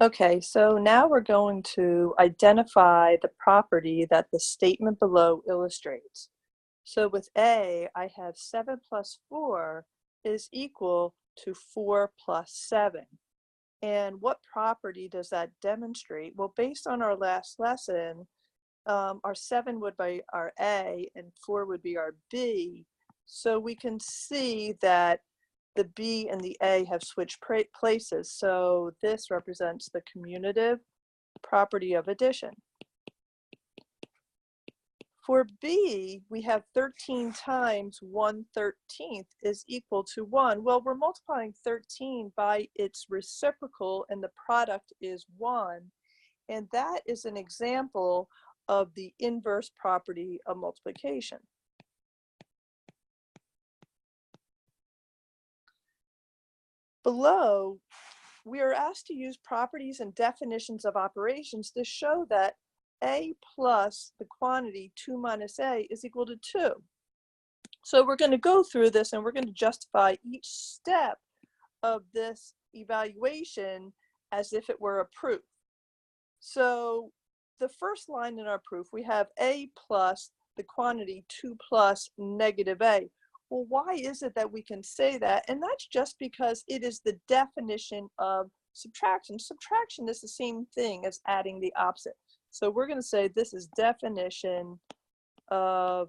Okay, so now we're going to identify the property that the statement below illustrates. So with A, I have 7 plus 4 is equal to 4 plus 7. And what property does that demonstrate? Well, based on our last lesson, our 7 would be our A and 4 would be our B. So we can see that the B and the A have switched places. So this represents the commutative property of addition. For B, we have 13 times 1/13 is equal to 1. Well, we're multiplying 13 by its reciprocal, and the product is 1. And that is an example of the inverse property of multiplication. Below, we are asked to use properties and definitions of operations to show that A plus the quantity 2 minus A is equal to 2. So we're going to go through this and we're going to justify each step of this evaluation as if it were a proof. So the first line in our proof, we have A plus the quantity 2 plus negative A. Well, why is it that we can say that? And that's just because it is the definition of subtraction. Subtraction is the same thing as adding the opposite. So we're going to say this is definition of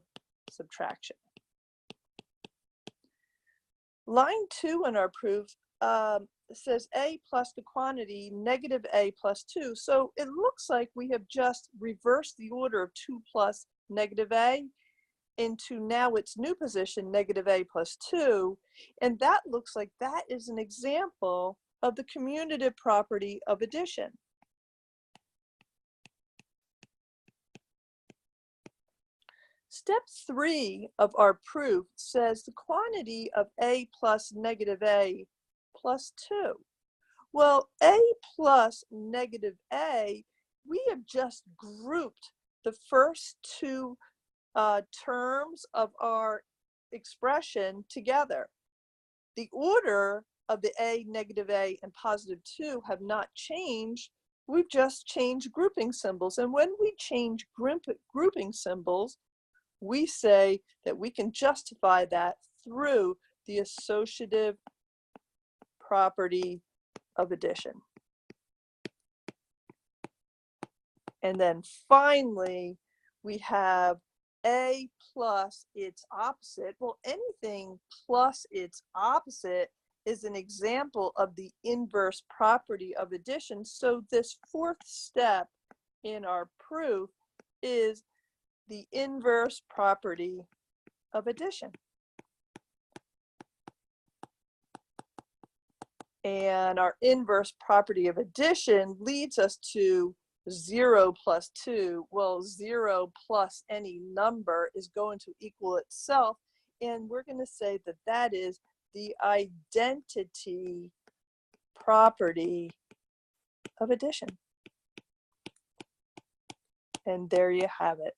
subtraction. Line 2 in our proof says A plus the quantity negative A plus 2. So it looks like we have just reversed the order of 2 plus negative A into now its new position, negative A plus 2. And that looks like that is an example of the commutative property of addition. Step 3 of our proof says the quantity of A plus negative A plus 2. Well, A plus negative A, we have just grouped the first two terms of our expression together. The order of the A, negative A, and positive 2 have not changed. We've just changed grouping symbols. And when we change grouping symbols, we say that we can justify that through the associative property of addition. And then finally, we have A plus its opposite. Well, anything plus its opposite is an example of the inverse property of addition. So this fourth step in our proof is the inverse property of addition. And our inverse property of addition leads us to 0 plus 2. Well, 0 plus any number is going to equal itself. And we're going to say that that is the identity property of addition. And there you have it.